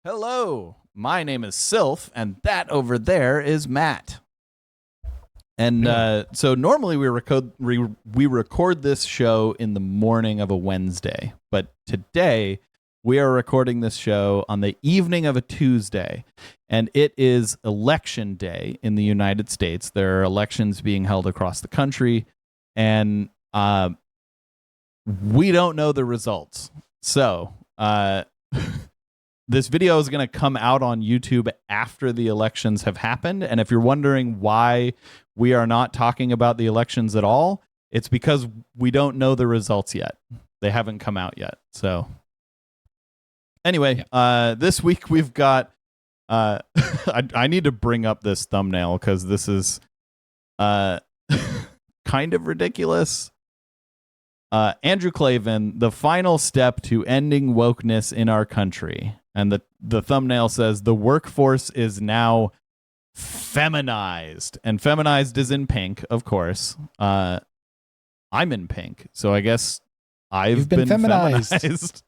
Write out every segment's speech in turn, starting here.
Hello, my name is Sylph, and that over there is Matt. And so normally we record this show in the morning of a Wednesday, but today we are recording this show on the evening of a Tuesday, and it is election day in the United States. There are elections being held across the country, and we don't know the results. So this video is going to come out on YouTube after the elections have happened. And if you're wondering why we are not talking about the elections at all, it's because we don't know the results yet. They haven't come out yet. So anyway, this week we've got, I need to bring up this thumbnail because this is kind of ridiculous. Andrew Klavan, the final step to ending wokeness in our country. And the thumbnail says, the workforce is now feminized. And feminized is in pink, of course. I'm in pink, so I guess I've been feminized.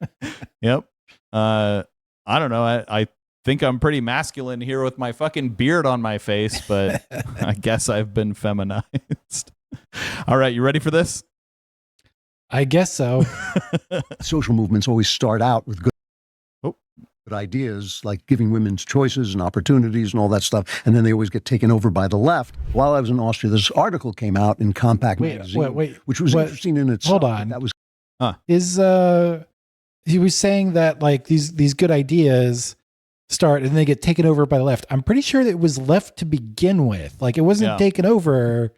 Yep. I don't know. I think I'm pretty masculine here with my fucking beard on my face, but I guess I've been feminized. All right, you ready for this? I guess so. Social movements always start out with good ideas, like giving women's choices and opportunities and all that stuff, and then they always get taken over by the left. While I was in Austria, this article came out in Compact magazine, which was interesting in itself. Hold on. That was he was saying that like these good ideas start and they get taken over by the left. I'm pretty sure that it was left to begin with. Like it wasn't taken over.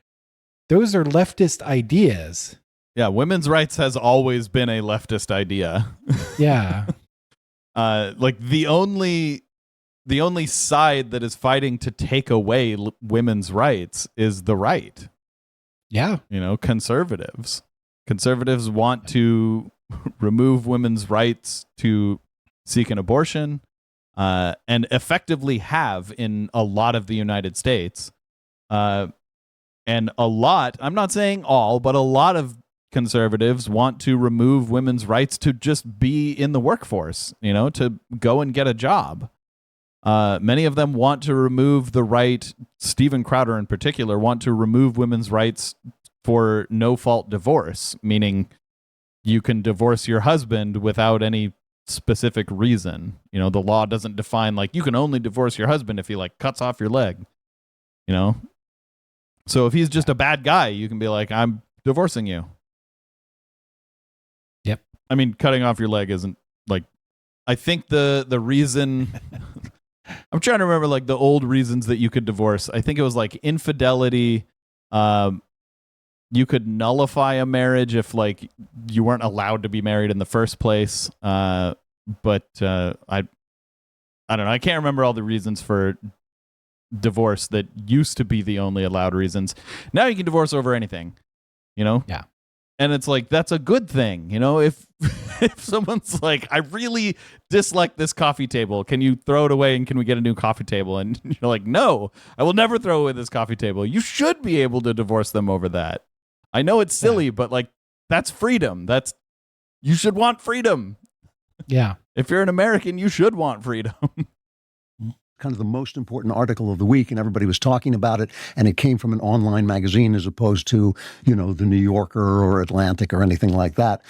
Those are leftist ideas. Yeah, women's rights has always been a leftist idea. Yeah. Like the only side that is fighting to take away women's rights is the right. Yeah. You know, conservatives. Conservatives want to remove women's rights to seek an abortion, and effectively have in a lot of the United States. And a lot, I'm not saying all, but a lot of conservatives want to remove women's rights to just be in the workforce, you know, to go and get a job. Many of them want to remove the right, Steven Crowder in particular, want to remove women's rights for no-fault divorce, meaning you can divorce your husband without any specific reason. You know, the law doesn't define, like, you can only divorce your husband if he, like, cuts off your leg, you know? So if he's just a bad guy, you can be like, I'm divorcing you. Yep. I mean, cutting off your leg isn't like, I think the reason I'm trying to remember like the old reasons that you could divorce. I think it was like infidelity. You could nullify a marriage if like you weren't allowed to be married in the first place. But I don't know. I can't remember all the reasons for divorce that used to be the only allowed reasons. Now you can divorce over anything, you know? Yeah. And it's like, that's a good thing. You know, if someone's like, I really dislike this coffee table, can you throw it away and can we get a new coffee table? And you're like, no, I will never throw away this coffee table. You should be able to divorce them over that. I know it's silly, but like, that's freedom. You should want freedom. Yeah. If you're an American, you should want freedom. kind of the most important article of the week, and everybody was talking about it, and it came from an online magazine as opposed to, you know, the New Yorker or Atlantic or anything like that.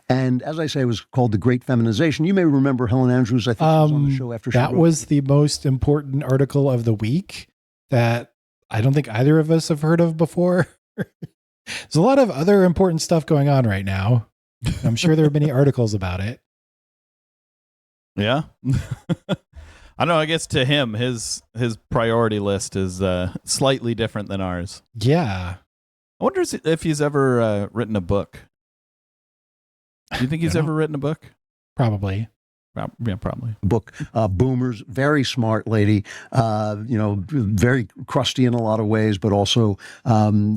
And as I say, it was called The Great Feminization. You may remember Helen Andrews, I think she was on the show after she that was the most important article of the week that I don't think either of us have heard of before. There's a lot of other important stuff going on right now. I'm sure there are many articles about it. Yeah. I don't know. I guess to him, his priority list is slightly different than ours. Yeah. I wonder if he's ever written a book. Do you think he's ever written a book? Probably. Yeah, probably. Book, Boomers, very smart lady, you know, very crusty in a lot of ways, but also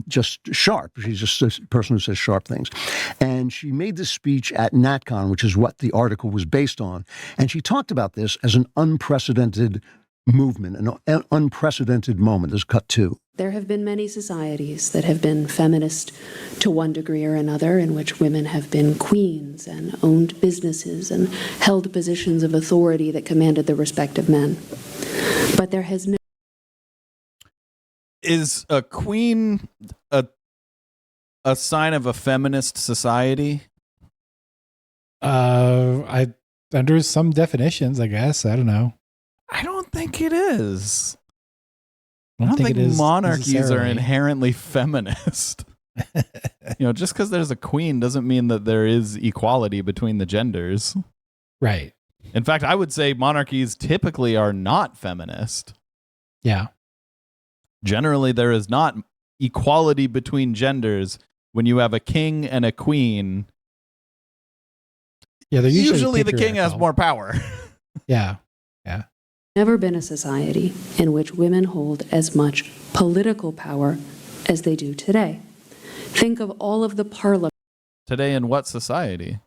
just sharp. She's just a person who says sharp things. And she made this speech at NatCon, which is what the article was based on. And she talked about this as an unprecedented movement, an unprecedented moment. This is cut 2. There have been many societies that have been feminist to one degree or another, in which women have been queens and owned businesses and held positions of authority that commanded the respect of men. But there has no... Is a queen a sign of a feminist society? Under some definitions, I guess. I don't know. I don't think it is. I don't think monarchies are necessarily. inherently feminist. Just because there's a queen doesn't mean that there is equality between the genders. Right. In fact, I would say monarchies typically are not feminist. Yeah. Generally, there is not equality between genders when you have a king and a queen. Yeah, they're Usually the king has patriarchal. more power. Yeah. never been a society in which women hold as much political power as they do today. Think of all of the parliament. Today in what society?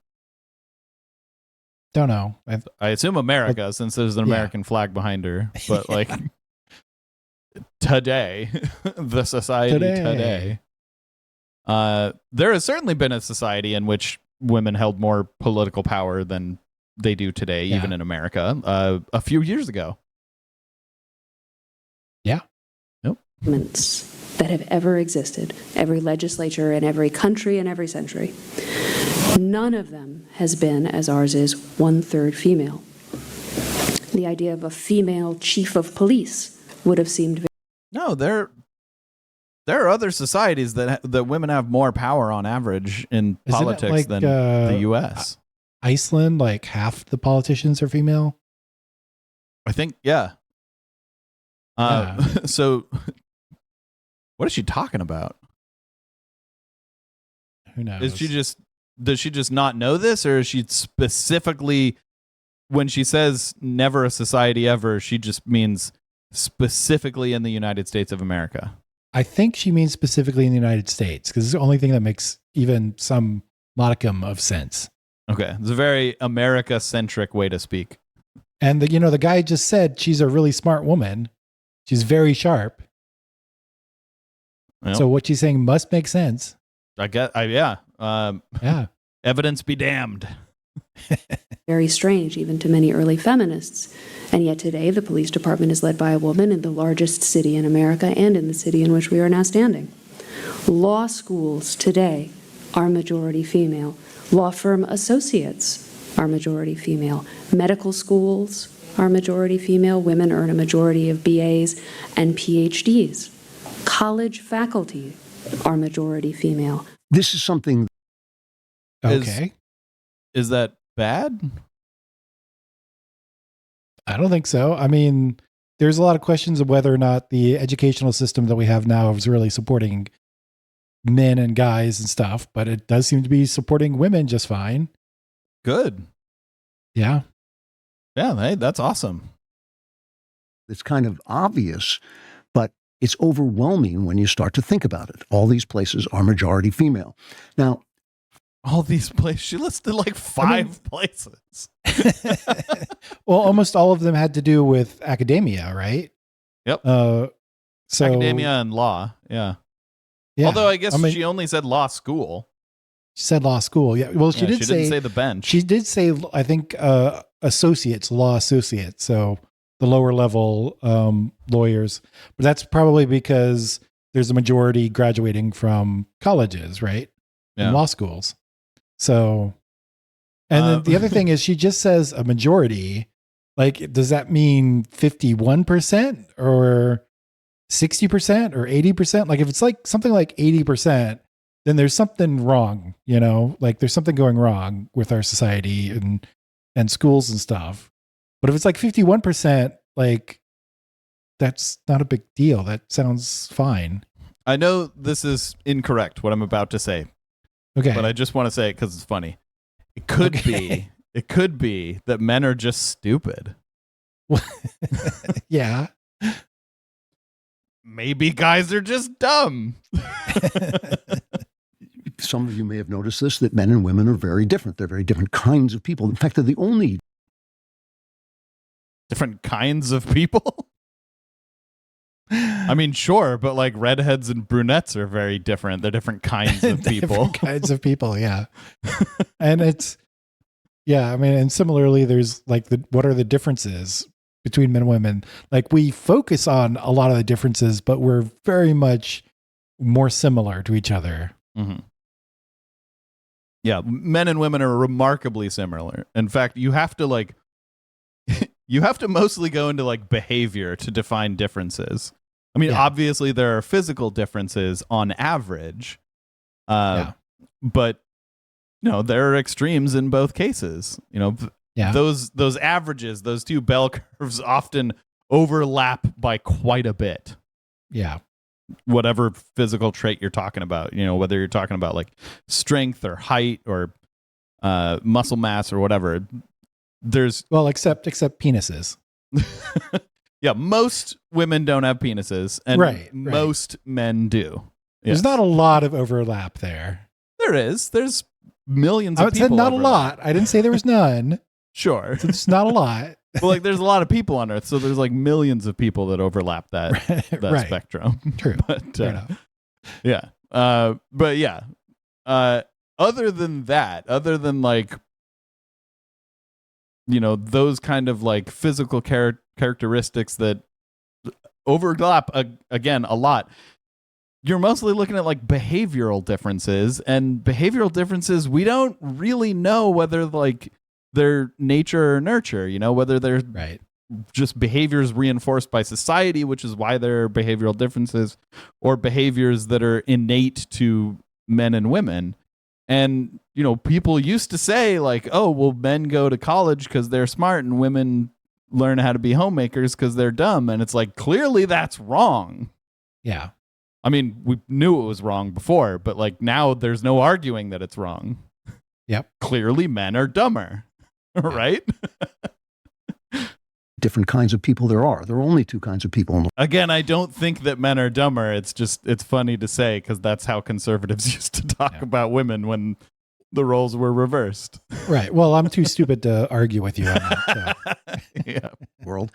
Don't know. I assume America, since there's an Yeah. American flag behind her. But like today, the society today. There has certainly been a society in which women held more political power than they do today, Yeah. even in America, a few years ago. Yeah. That have ever existed, every legislature in every country and every century. None of them has been, as ours is, 1/3 female. The idea of a female chief of police would have seemed No, there are other societies that women have more power on average in Isn't it politics like, than the U.S. Iceland, like half the politicians are female. I think, yeah. So, what is she talking about? Who knows? Does she just not know this, or is she specifically, when she says never a society ever, she just means specifically in the United States of America? I think she means specifically in the United States, because it's the only thing that makes even some modicum of sense. Okay, it's a very America-centric way to speak. And the guy just said she's a really smart woman. She's very sharp. Well, So what she's saying must make sense. yeah. Yeah. Evidence be damned. very strange, even to many early feminists. And yet today, the police department is led by a woman in the largest city in America and in the city in which we are now standing. Law schools today are majority female. Law firm associates are majority female. Medical schools are majority female. Women earn a majority of BAs and PhDs. College faculty are majority female. This is something Okay. Is that bad? I don't think so. I mean, there's a lot of questions of whether or not the educational system that we have now is really supporting men and guys and stuff, but it does seem to be supporting women just fine. Good. Yeah. Yeah, hey, that's awesome. it's kind of obvious, but it's overwhelming when you start to think about it. All these places are majority female. Now, All these places. She listed like five places. Well, almost all of them had to do with academia, right? Yep. So Academia and law. Yeah. yeah. Although I guess mean, she only said law school. she said law school. Yeah. Well, she Yeah, did didn't say the bench. She did say, I think, associates, law associates. So the lower level lawyers. But that's probably because there's a majority graduating from colleges, right? Yeah. And law schools. So, and then the other thing is she just says a majority. Like, does that mean 51% or 60% or 80%? Like, if it's like something like 80%, then there's something wrong, you know, like there's something going wrong with our society and schools and stuff. But if it's like 51%, like that's not a big deal. That sounds fine. I know this is incorrect, what I'm about to say, Okay. but I just want to say it because it's funny. It could be. It could be that men are just stupid. Yeah. Maybe guys are just dumb. some of you may have noticed this, that men and women are very different. They're very different kinds of people. In fact, they're the only different kinds of people. I mean, sure, but like redheads and brunettes are very different. They're different kinds of people. Different kinds of people, yeah. And I mean, and similarly, there's like what are the differences between men and women? Like we focus on a lot of the differences, but we're very much more similar to each other. Mm-hmm. Yeah, men and women are remarkably similar. In fact, you have to mostly go into like behavior to define differences. I mean, obviously there are physical differences on average, but there are extremes in both cases. Those averages, those two bell curves often overlap by quite a bit. Yeah. Whatever physical trait you're talking about, whether you're talking about like strength or height or muscle mass or whatever, except penises. Yeah, most women don't have penises, and most men do. There's not a lot of overlap there. There is. There's millions of people. I said not a lot. I didn't say there was none. Sure. It's not a lot. Well, like there's a lot of people on Earth, so there's like millions of people that overlap that spectrum. True. But fair enough. Yeah. But yeah. Other than that, other than like those kind of like physical characteristics that overlap again a lot, you're mostly looking at like behavioral differences, and behavioral differences we don't really know whether like they're nature or nurture, whether they're just behaviors reinforced by society, which is why there are behavioral differences, or behaviors that are innate to men and women. And, people used to say like, oh, well, men go to college because they're smart and women learn how to be homemakers because they're dumb. And it's like, clearly that's wrong. Yeah. I mean, we knew it was wrong before, but like now there's no arguing that it's wrong. Yep. Clearly men are dumber, right? Different kinds of people there are. There are only two kinds of people in the Again, I don't think that men are dumber. It's funny to say because that's how conservatives used to talk about women when the roles were reversed. Right. Well, I'm too stupid to argue with you on that. So. Yeah. world.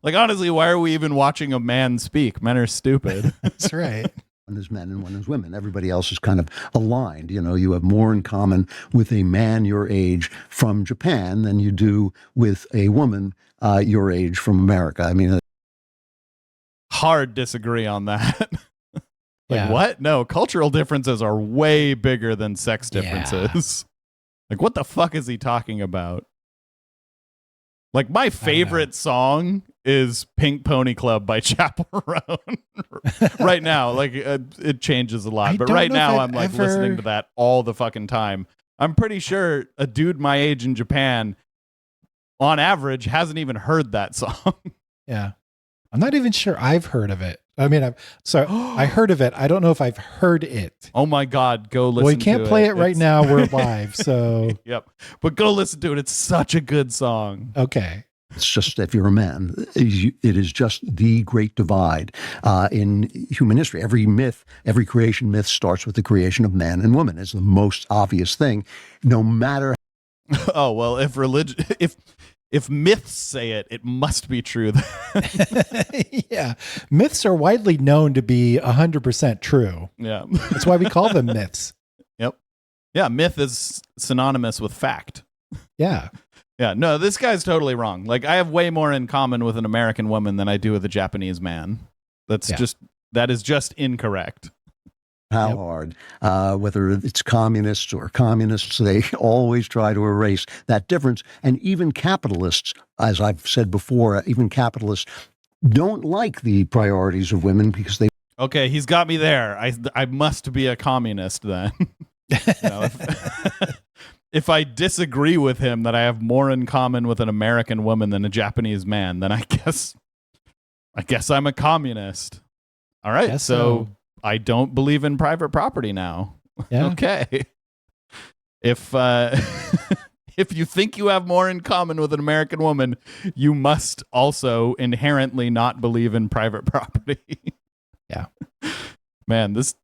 Like, honestly, why are we even watching a man speak? Men are stupid. That's right. One is men and one is women. Everybody else is kind of aligned. You have more in common with a man your age from Japan than you do with a woman your age from America. I mean, hard disagree on that. What? No, cultural differences are way bigger than sex differences. Like, what the fuck is he talking about? Like, my favorite song is Pink Pony Club by Chaperone right now. Like, it changes a lot. But right now, I'm like listening to that all the fucking time. I'm pretty sure a dude my age in Japan, on average, hasn't even heard that song. Yeah. I'm not even sure I've heard of it. I mean, I heard of it. I don't know if I've heard it. Oh my God, go listen to it. Well, we can't play it right now. We're live, so. Yep. But go listen to it. It's such a good song. Okay. it's just, if you're a man, it is just the great divide in human history. Every myth, every creation myth starts with the creation of man and woman. It's the most obvious thing, no matter. Oh, well, if myths say it, it must be true. Yeah. Myths are widely known to be 100% true. Yeah. That's why we call them myths. Yep. Yeah. Myth is synonymous with fact. Yeah. Yeah. No, this guy's totally wrong. Like, I have way more in common with an American woman than I do with a Japanese man. That is just incorrect. How hard, whether it's communists or communists, they always try to erase that difference. And even capitalists, as I've said before, even capitalists don't like the priorities of women because they. Okay, he's got me there. I must be a communist then. If I disagree with him that I have more in common with an American woman than a Japanese man, then I guess I'm a communist. All right, so I don't believe in private property now. Yeah. Okay. If you think you have more in common with an American woman, you must also inherently not believe in private property. Yeah. Man, this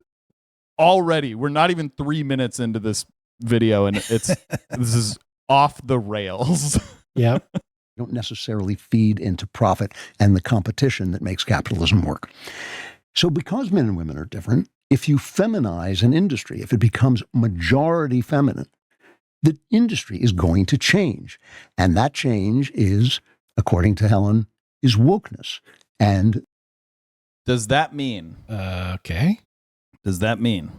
already, we're not even 3 minutes into this video and this is off the rails. Yep. don't necessarily feed into profit and the competition that makes capitalism work. So because men and women are different, if you feminize an industry, if it becomes majority feminine, the industry is going to change. And that change is, according to Helen, is wokeness. And Does that mean Okay. does that mean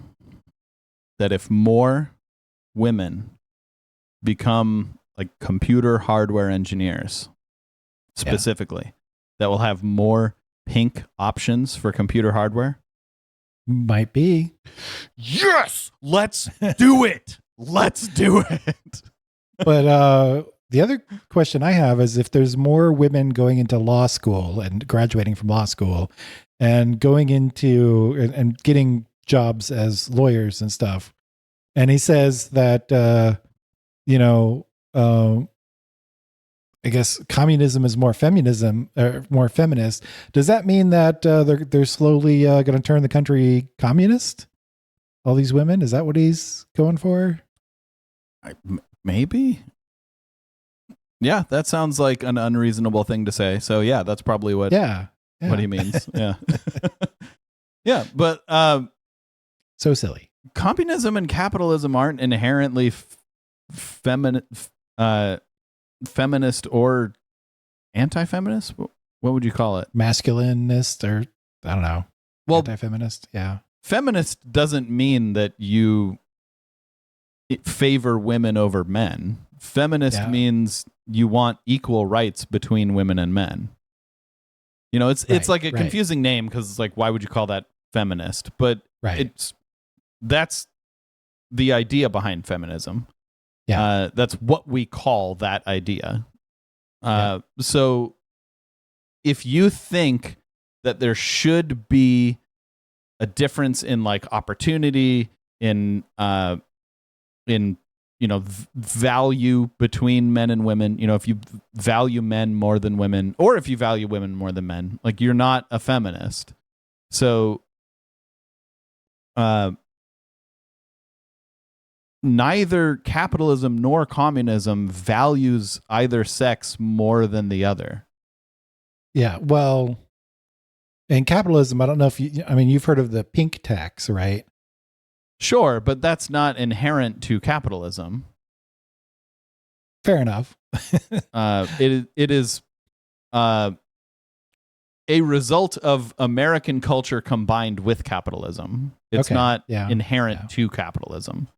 that if more women become like computer hardware engineers specifically, that will have more pink options for computer hardware? Might be. Yes, let's do it. Let's do it. But the other question I have is if there's more women going into law school and graduating from law school and going into and getting jobs as lawyers and stuff. And he says that, I guess communism is more feminism or more feminist. Does that mean that they're slowly going to turn the country communist? All these women? Is that what he's going for? Maybe. Yeah, that sounds like an unreasonable thing to say. So yeah, that's probably what what he means. Yeah. Yeah, but so silly. Communism and capitalism aren't inherently feminist or anti-feminist. What would you call it? Masculinist or I don't know. Well, anti-feminist. Yeah. Feminist doesn't mean that you favor women over men. Feminist means you want equal rights between women and men. You know, it's like a confusing name because it's like, why would you call that feminist? But that's the idea behind feminism. Yeah. That's what we call that idea. So if you think that there should be a difference in like opportunity in value between men and women, if you value men more than women, or if you value women more than men, like you're not a feminist. So neither capitalism nor communism values either sex more than the other. Yeah, well, in capitalism, I don't know if you've heard of the pink tax, right? Sure, but that's not inherent to capitalism. Fair enough. It is a result of American culture combined with capitalism. It's not inherent to capitalism.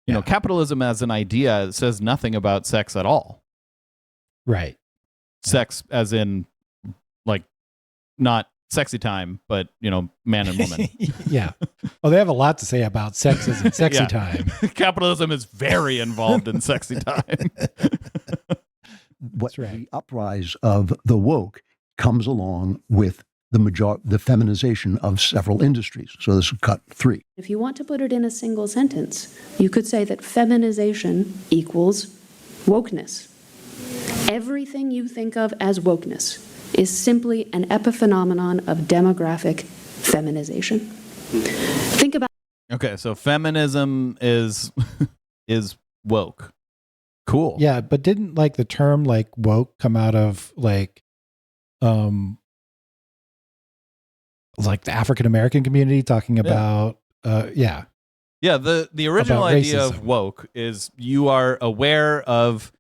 You know, capitalism as an idea says nothing about sex at all. Right. Sex as in, like, not sexy time, but, man and woman. Yeah. Well, they have a lot to say about sex as in sexy time. Capitalism is very involved in sexy time. The uprise of the woke comes along with the feminization of several industries. So this is cut 3. If you want to put it in a single sentence, you could say that feminization equals wokeness. Everything you think of as wokeness is simply an epiphenomenon of demographic feminization. Think about. Okay, so feminism is woke. Cool. Yeah, but didn't like the term like woke come out of like the African American community talking about the original idea of woke is you are aware of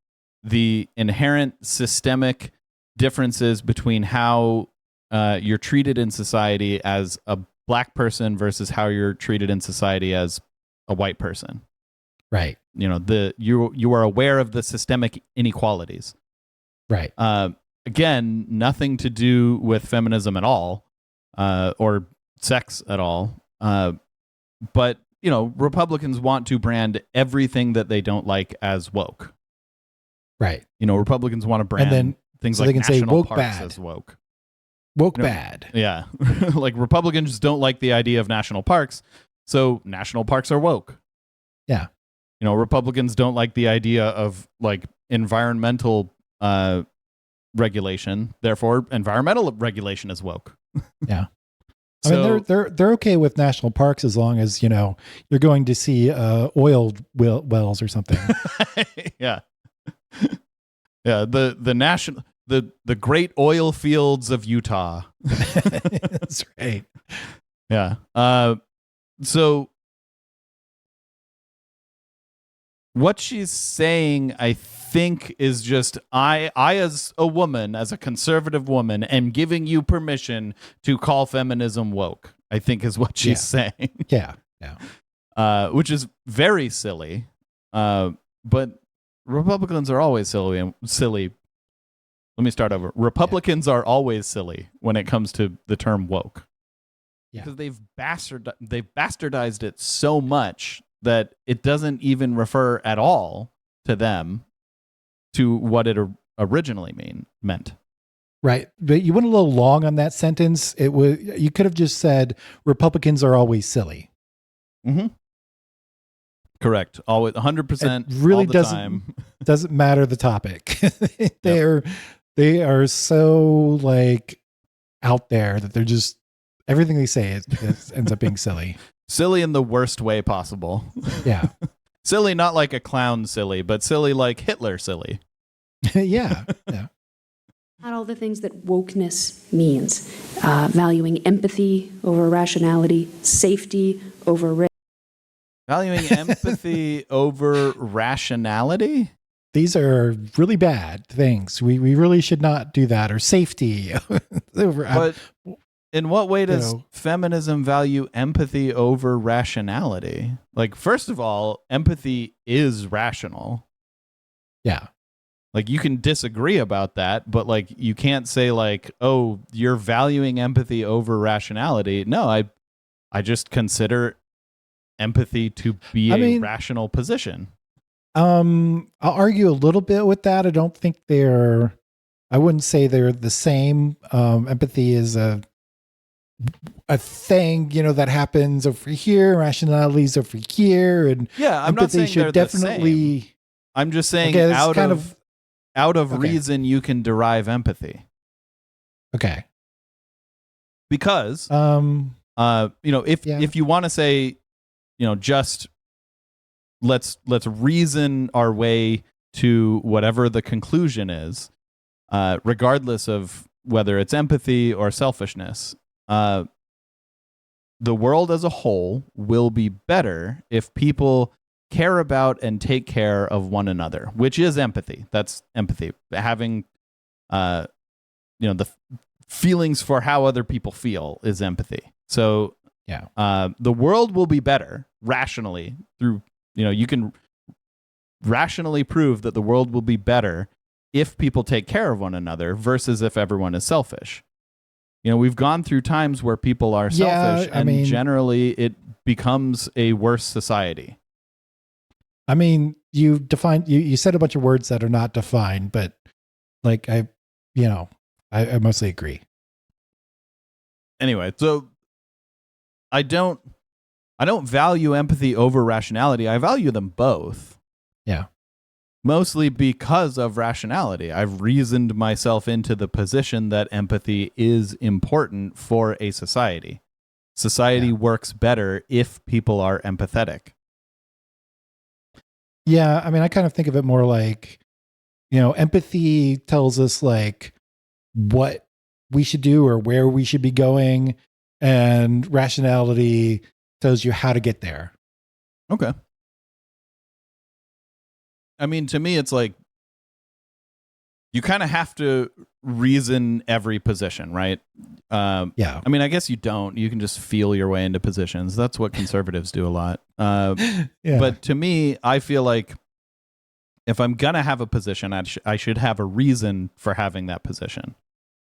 the inherent systemic differences between how you're treated in society as a black person versus how you're treated in society as a white person. Right. You are aware of the systemic inequalities. Right. Again, nothing to do with feminism at all, or sex at all. But Republicans want to brand everything that they don't like as woke. Right. Republicans want to brand things so like they can say national woke parks bad. as woke. Woke bad. Yeah. Like Republicans don't like the idea of national parks, so national parks are woke. Yeah. Republicans don't like the idea of like environmental regulation, therefore environmental regulation is woke. Yeah. I mean, they're okay with national parks as long as, you're going to see oil wells or something. Yeah. Yeah. The national, the great oil fields of Utah. That's right. Yeah. So what she's saying, I think, is just I as a woman, as a conservative woman, am giving you permission to call feminism woke, I think is what she's saying. Yeah. Which is very silly. But Republicans are always silly. Let me start over. Republicans are always silly when it comes to the term woke. Yeah. Because they've bastardized it so much that it doesn't even refer at all to them, to what it originally meant. Right. But you went a little long on that sentence. You could have just said Republicans are always silly. Mm-hmm. Correct. Always 100%. It really all the time. doesn't matter the topic. They are so like out there that they're just everything they say ends up being silly. Silly in the worst way possible. Yeah. Silly, not like a clown silly, but silly like Hitler silly. Yeah. Not all the things that wokeness means. Valuing empathy over rationality, safety over risk. Valuing empathy over rationality? These are really bad things. We really should not do that. Or safety. But in what way does feminism value empathy over rationality? Like, first of all, empathy is rational. Yeah. Like, you can disagree about that, but like, you can't say like, oh, you're valuing empathy over rationality. No, I just consider empathy to be a rational position. I'll argue a little bit with that. I don't think I wouldn't say they're the same. Empathy is a thing, that happens over here. Rationality is over here. And yeah, I'm not saying they're definitely the same. I'm just saying out of reason you can derive empathy. Okay. Because if you want to say, just let's reason our way to whatever the conclusion is, regardless of whether it's empathy or selfishness. The world as a whole will be better if people care about and take care of one another, which is empathy. That's empathy. Having, the feelings for how other people feel is empathy. So, the world will be better rationally through, you can rationally prove that the world will be better if people take care of one another versus if everyone is selfish. We've gone through times where people are selfish, and generally it becomes a worse society. I mean, you said a bunch of words that are not defined, but like I mostly agree. Anyway, so I don't value empathy over rationality. I value them both. Yeah. Mostly because of rationality. I've reasoned myself into the position that empathy is important for a society. Society works better if people are empathetic. Yeah, I kind of think of it more like, empathy tells us like what we should do or where we should be going, and rationality tells you how to get there. Okay. To me, it's like you kind of have to reason every position, right? Yeah. I guess you don't. You can just feel your way into positions. That's what conservatives do a lot. But to me, I feel like if I'm going to have a position, I should have a reason for having that position.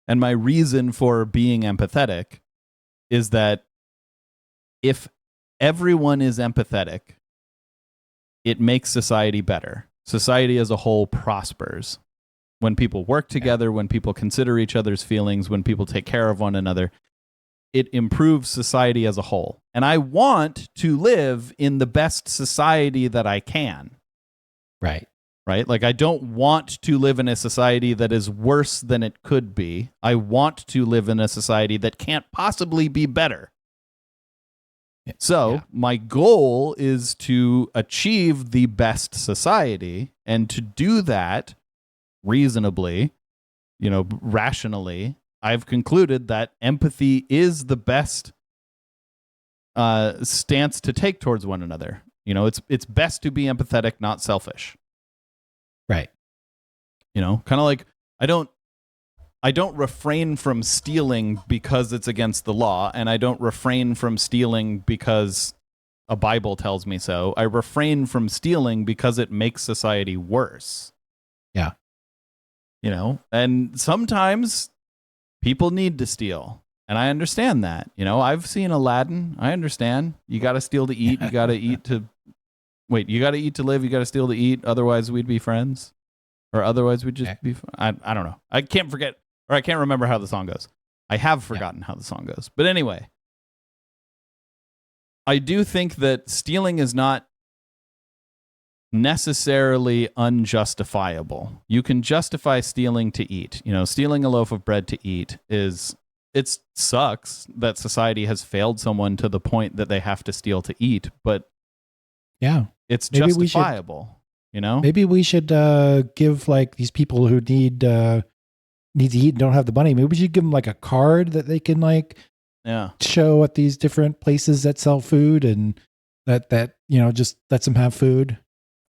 And my reason for being empathetic is that if everyone is empathetic, it makes society better. Society as a whole prospers. When people work together, when people consider each other's feelings, when people take care of one another, it improves society as a whole. And I want to live in the best society that I can. Right. Right? Like, I don't want to live in a society that is worse than it could be. I want to live in a society that can't possibly be better. So my goal is to achieve the best society, and to do that reasonably, rationally, I've concluded that empathy is the best stance to take towards one another. It's best to be empathetic, not selfish. Right. Kind of like I don't refrain from stealing because it's against the law, and I don't refrain from stealing because a Bible tells me so. I refrain from stealing because it makes society worse. Yeah. And sometimes people need to steal. And I understand that. I've seen Aladdin. I understand. You got to steal to eat. You got to eat to... Wait, you got to eat to live. You got to steal to eat. Otherwise, we'd be friends. Or otherwise, we'd just be... I don't know. I can't forget... Or I can't remember how the song goes. I have forgotten how the song goes. But anyway, I do think that stealing is not necessarily unjustifiable. You can justify stealing to eat. Stealing a loaf of bread to eat it sucks that society has failed someone to the point that they have to steal to eat, but it's maybe justifiable. Maybe we should give like these people who need to eat and don't have the money. Maybe we should give them like a card that they can show at these different places that sell food, and that just lets them have food,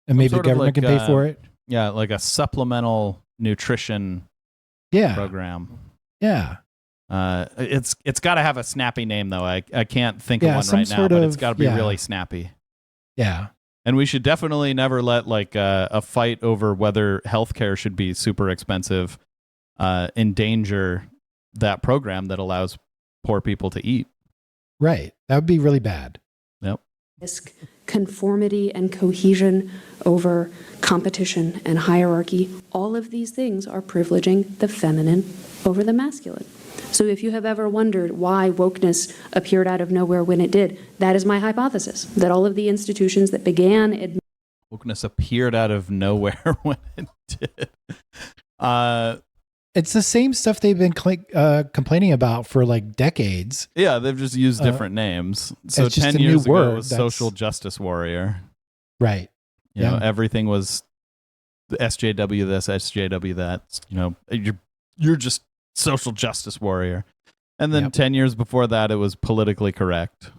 and maybe the government can pay for it. Yeah, like a supplemental nutrition program. Yeah. It's got to have a snappy name though. I can't think of one right now, but it's got to be really snappy. Yeah. And we should definitely never let a fight over whether healthcare should be super expensive endanger that program that allows poor people to eat. Right. That would be really bad. Yep. Conformity and cohesion over competition and hierarchy. All of these things are privileging the feminine over the masculine. So if you have ever wondered why wokeness appeared out of nowhere when it did, that is my hypothesis, that all of the institutions that began... Wokeness appeared out of nowhere when it did. It's the same stuff they've been complaining about for like decades. Yeah, they've just used different names. So it's just 10 a new years ago, word it was social justice warrior. Right. You know, everything was the SJW this, SJW that. You're just social justice warrior. And then 10 years before that, it was politically correct.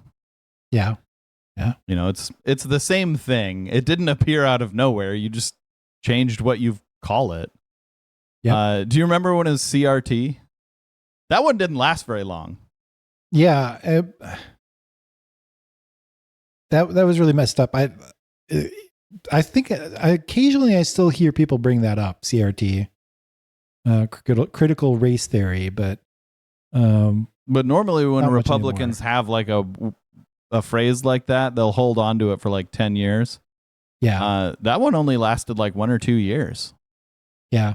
Yeah. Yeah. It's the same thing. It didn't appear out of nowhere. You just changed what you call it. Yep. Do you remember when it was CRT? That one didn't last very long. Yeah. That was really messed up. I think occasionally I still hear people bring that up, CRT. Critical race theory, but normally when Republicans have like a phrase like that, they'll hold on to it for like 10 years. Yeah. That one only lasted like 1 or 2 years. Yeah.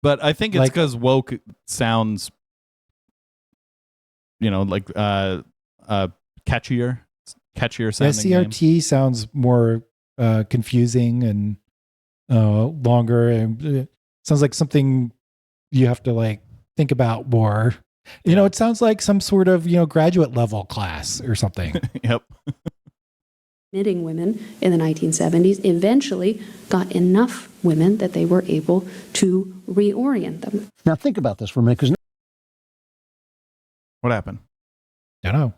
But I think it's because woke sounds, like catchier sounding. Yeah, CRT sounds more confusing and longer, and sounds like something you have to like think about more. It sounds like some sort of graduate level class or something. Yep. Knitting women in the 1970s eventually got enough women that they were able to reorient them. Now think about this for a minute, because what happened? I don't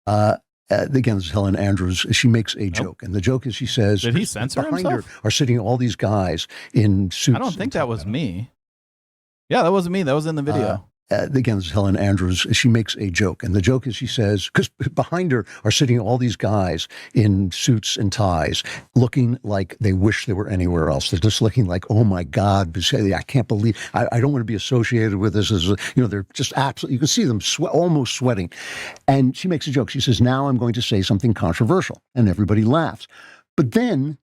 know. Again, this is Helen Andrews. She makes a joke, and the joke is she says, "Did he censor behind himself? her are sitting all these guys in suits." I don't think that was me. Yeah, that wasn't me. That was in the video. Again, this is Helen Andrews. She makes a joke, and the joke is she says, because behind her are sitting all these guys in suits and ties, looking like they wish they were anywhere else. They're just looking like, oh my God, I can't believe, I don't want to be associated with this. They're just absolutely, you can see them almost sweating. And she makes a joke. She says, now I'm going to say something controversial, and everybody laughs. But then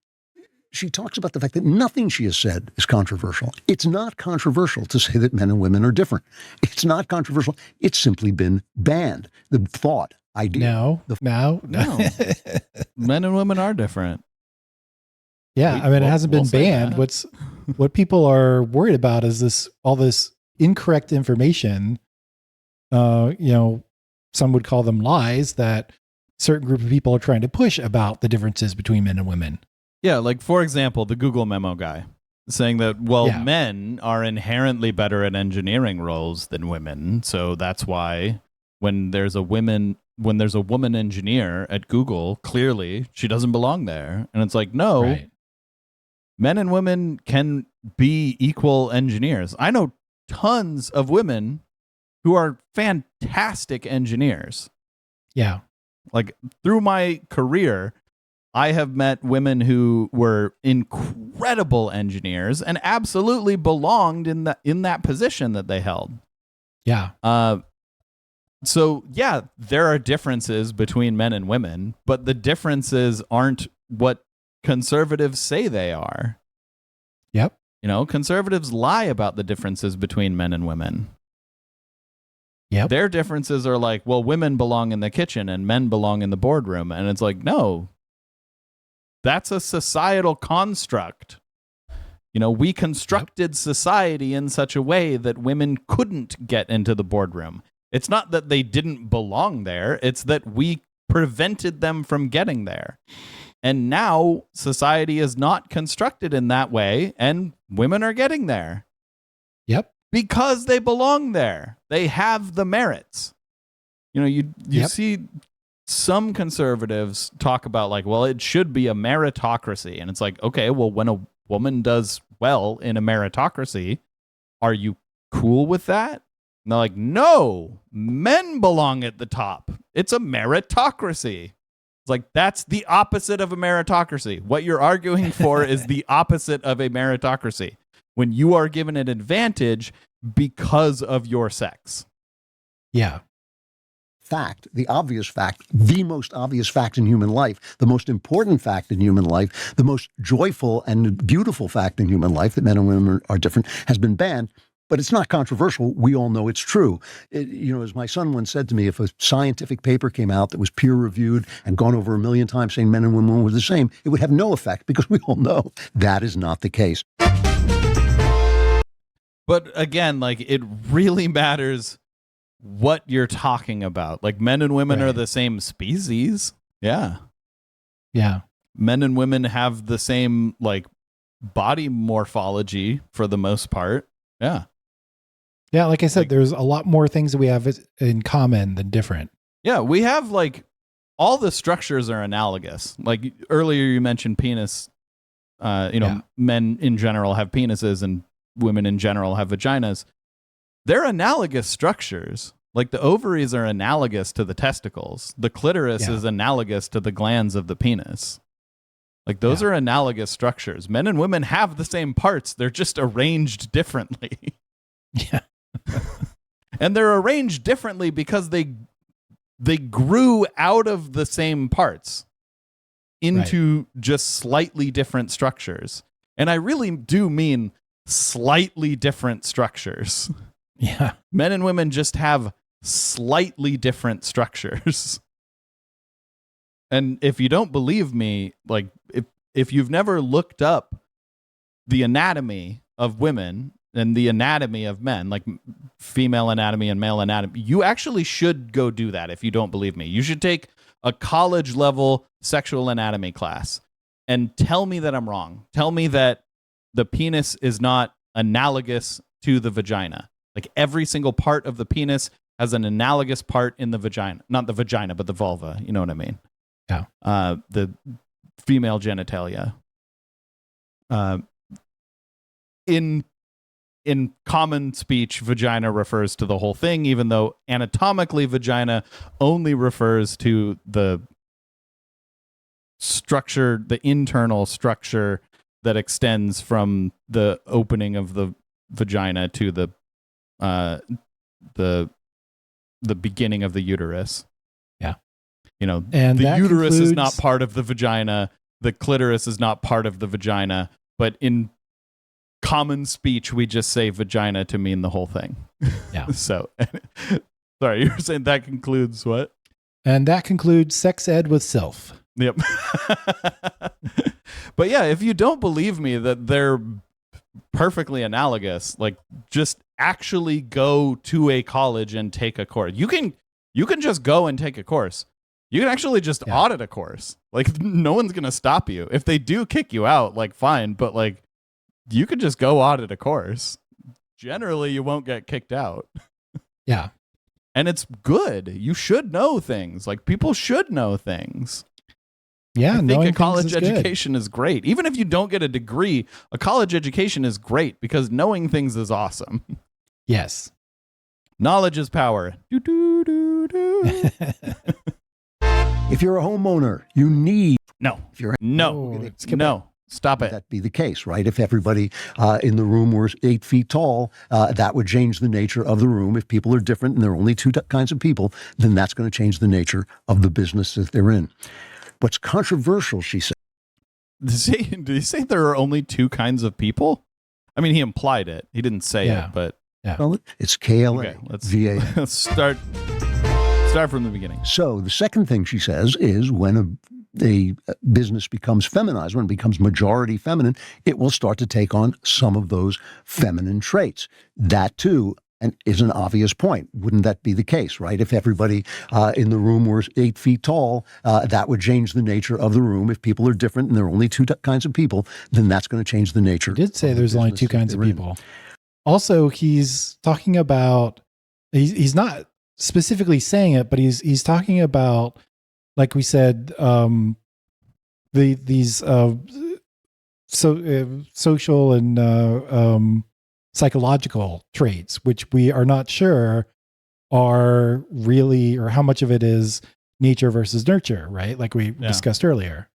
she talks about the fact that nothing she has said is controversial. It's not controversial to say that men and women are different. It's not controversial. It's simply been banned. The thought, idea. No. Men and women are different. Yeah, it hasn't been banned. What people are worried about is all this incorrect information. Some would call them lies that certain group of people are trying to push about the differences between men and women. Yeah, like for example, the Google memo guy. saying that, well, Yeah. men are inherently better at engineering roles than women, so that's why when there's a woman engineer at Google, clearly she doesn't belong there. And it's like, no, Right. men and women can be equal engineers. I know tons of women who are fantastic engineers. Yeah. Like through my career, I have met women who were incredible engineers and absolutely belonged in that position that they held. Yeah. So yeah, there are differences between men and women, but the differences aren't what conservatives say they are. Yep. You know, conservatives lie about the differences between men and women. Yep. Their differences are like, well, women belong in the kitchen and men belong in the boardroom. And it's like, no, that's a societal construct. You know, we constructed society in such a way that women couldn't get into the boardroom. It's not that they didn't belong there. It's that we prevented them from getting there. And now society is not constructed in that way, and women are getting there. Yep. Because they belong there. They have the merits. You know, you Yep. see some conservatives talk about like, well, it should be a meritocracy. And it's like, okay, well, when a woman does well in a meritocracy, are you cool with that? And they're like, no, men belong at the top. It's a meritocracy. It's like, that's the opposite of a meritocracy. What you're arguing for is the opposite of a meritocracy. When you are given an advantage because of your sex. Yeah. Fact, the obvious fact, the most obvious fact in human life, the most important fact in human life, the most joyful and beautiful fact in human life, that men and women are different, has been banned. But it's not controversial. We all know it's true. As my son once said to me, if a scientific paper came out that was peer-reviewed and gone over 1 million times saying men and women were the same, it would have no effect because we all know that is not the case. But again, like, it really matters what you're talking about. Like, men and women are Right. the same species. Yeah. Yeah. Men and women have the same, like, body morphology for the most part. Yeah. Yeah. Like I said, there's a lot more things that we have in common than different. Yeah, we have, like, all the structures are analogous. Like, earlier you mentioned penis. Yeah. Men in general have penises and women in general have vaginas. They're analogous structures. Like, the ovaries are analogous to the testicles. The clitoris Yeah. is analogous to the glands of the penis. Like, those Yeah. are analogous structures. Men and women have the same parts. They're just arranged differently. Yeah. And they're arranged differently because they grew out of the same parts into just slightly different structures. And I really do mean slightly different structures. Yeah. Men and women just have slightly different structures. And if you don't believe me, like, if you've never looked up the anatomy of women and the anatomy of men, like female anatomy and male anatomy, you actually should go do that. If you don't believe me, you should take a college level sexual anatomy class and tell me that I'm wrong. Tell me that the penis is not analogous to the vagina. Like, every single part of the penis has an analogous part in the vagina, not the vagina, but the vulva. You know what I mean? Yeah. The female genitalia. In common speech, vagina refers to the whole thing, even though anatomically vagina only refers to the structure, the internal structure that extends from the opening of the vagina to the beginning of the uterus. Yeah. You know, And the that uterus is not concludes- part of the vagina. The clitoris is not part of the vagina, but in common speech, we just say vagina to mean the whole thing. Yeah. So, sorry, you were saying that concludes what? And that concludes Sex Ed with Self. Yep. But yeah, if you don't believe me that they're perfectly analogous, like, just actually go to a college and take a course. You can just go and take a course. You can actually just audit a course. Like, no one's going to stop you. If they do kick you out, like, fine, but, like, you could just go audit a course. Generally, you won't get kicked out. Yeah. And it's good. You should know things. Like, people should know things. Yeah, I think knowing a college things is good. education is great. Even if you don't get a degree, a college education is great because knowing things is awesome. Yes. Knowledge is power. Do, do, do, do. If you're a homeowner, you need. No. If you're No. No. Stop it. that be the case, right? If everybody in the room were 8 feet tall, that would change the nature of the room. If people are different and there are only two kinds of people, then that's going to change the nature of the business that they're in. What's controversial, she said. Did he say there are only two kinds of people? I mean, he implied it. He didn't say it, but Well, it's KLA. okay, let's VA. start from the beginning. So the second thing she says is when a business becomes feminized, when it becomes majority feminine, it will start to take on some of those feminine traits. That too is an obvious point. Wouldn't that be the case, right? If everybody in the room were 8 feet tall, that would change the nature of the room. If people are different and there are only two kinds of people, then that's going to change the nature. I did say of the there's only business two that kinds of they're in. people. Also, he's talking about, he's not specifically saying it, but he's talking about, like we said, these social and psychological traits, which we are not sure are really, or how much of it is nature versus nurture, right? Like we discussed earlier.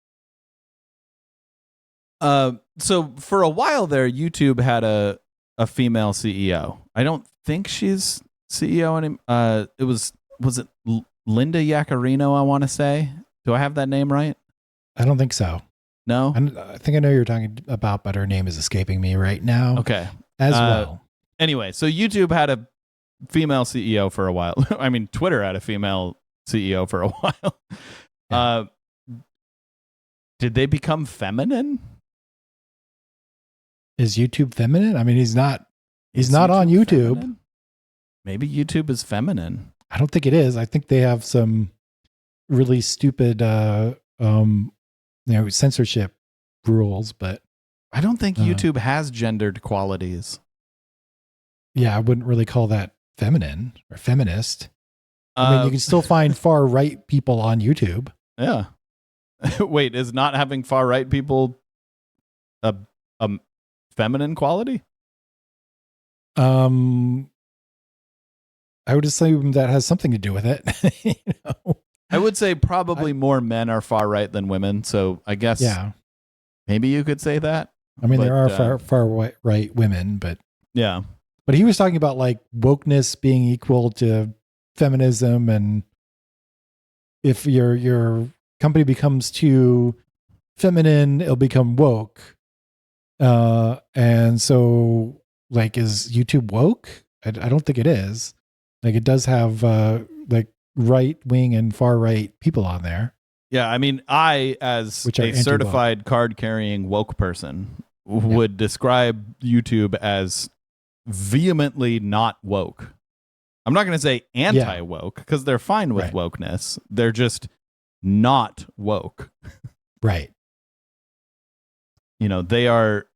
So for a while there, YouTube had a female CEO. I don't think she's CEO anymore. Was it Linda Yaccarino, I want to say? Do I have that name right? I don't think so. No? I think I know who you're talking about, but her name is escaping me right now. Okay. As well. Anyway, so YouTube had a female CEO for a while. I mean, Twitter had a female CEO for a while. Yeah. Did they become feminine? Is YouTube feminine? I mean, he's not Is on YouTube. feminine? Maybe YouTube is feminine. I don't think it is. I think they have some really stupid censorship rules, but I don't think YouTube has gendered qualities. yeah, I wouldn't really call that feminine or feminist. I mean, you can still find far right people on YouTube. Yeah. Wait, is not having far right people a feminine quality? I would assume that has something to do with it. You know? I would say probably more men are far right than women. So I guess maybe you could say that. I mean, there are far right women, but yeah. But he was talking about like wokeness being equal to feminism, and if your company becomes too feminine, it'll become woke. And so, like, is YouTube woke? I don't think it is. Like, it does have like right wing and far right people on there. Yeah, I mean, I, as a certified card-carrying woke person, would describe YouTube as vehemently not woke. I'm not going to say anti-woke, because they're fine with wokeness. They're just not woke. Right. You know, they are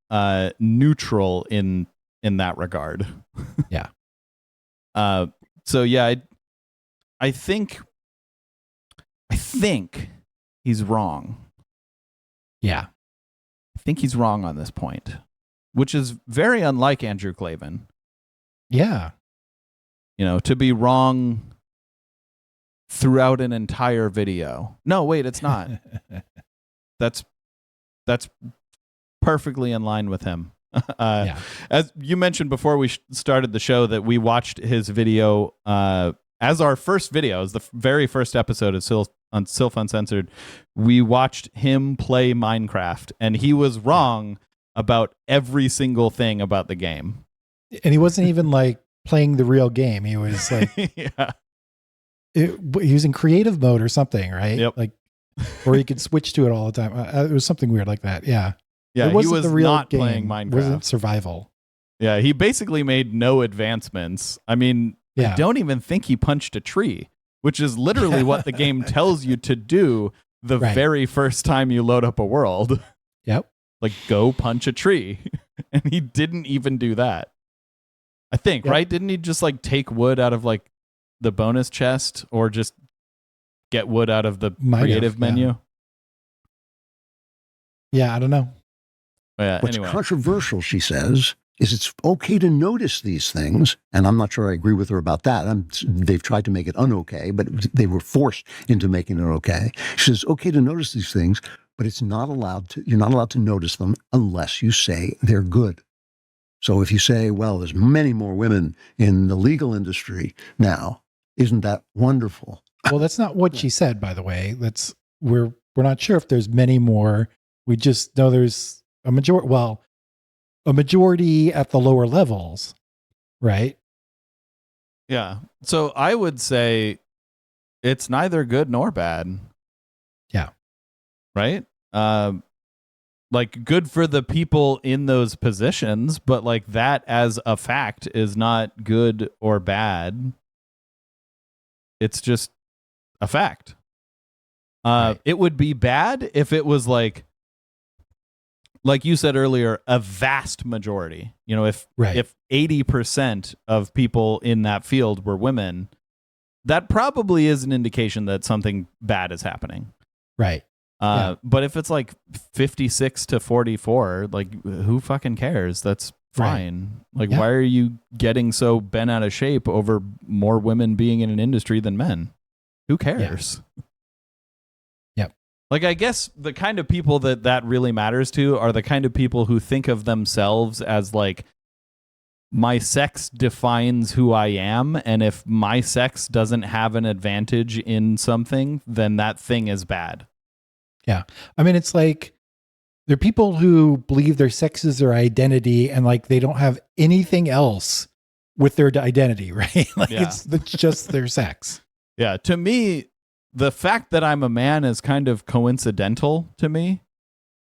neutral in that regard. Yeah. So yeah, I think he's wrong. Yeah. I think he's wrong on this point, which is very unlike Andrew Klavan. Yeah. You know, to be wrong throughout an entire video. No, wait, it's not. That's perfectly in line with him. As you mentioned before we started the show, that we watched his video as our first video, as the very first episode of Sylph Uncensored. We watched him play Minecraft, and he was wrong about every single thing about the game. And he wasn't even like playing the real game. He was like, he was in creative mode or something, right? Yep. Like, or he could switch to it all the time. It was something weird like that. Yeah. Yeah, it wasn't he was the real not game. playing Minecraft. It wasn't survival. Yeah, he basically made no advancements. I mean, I don't even think he punched a tree, which is literally what the game tells you to do the very first time you load up a world. Yep. Like, go punch a tree. And he didn't even do that. I think, Yep. right? Didn't he just like take wood out of like the bonus chest or just get wood out of the Might have, creative yeah. menu? Yeah, I don't know. Yeah, What's anyway. controversial, she says, is it's okay to notice these things. And I'm not sure I agree with her about that. They've tried to make it un-okay, but they were forced into making it okay. She says, okay to notice these things, but you're not allowed to notice them unless you say they're good. So if you say, well, there's many more women in the legal industry now, isn't that wonderful? Well, that's not what she said, by the way. We're not sure if there's many more. We just know there's a majority at the lower levels, right? Yeah. So I would say it's neither good nor bad. Yeah. Right? Like good for the people in those positions, but like that as a fact is not good or bad. It's just a fact. Right. It would be bad if it was like you said earlier, a vast majority. You know, if 80% of people in that field were women, that probably is an indication that something bad is happening. Right. Yeah. But if it's like 56 to 44, like who fucking cares? That's fine. Right. Like, why are you getting so bent out of shape over more women being in an industry than men? Who cares? Yep. Like, I guess the kind of people that really matters to are the kind of people who think of themselves as like, my sex defines who I am, and if my sex doesn't have an advantage in something, then that thing is bad. Yeah. I mean, it's like there are people who believe their sex is their identity and like they don't have anything else with their identity, right? Like it's just their sex. Yeah. To me, the fact that I'm a man is kind of coincidental to me.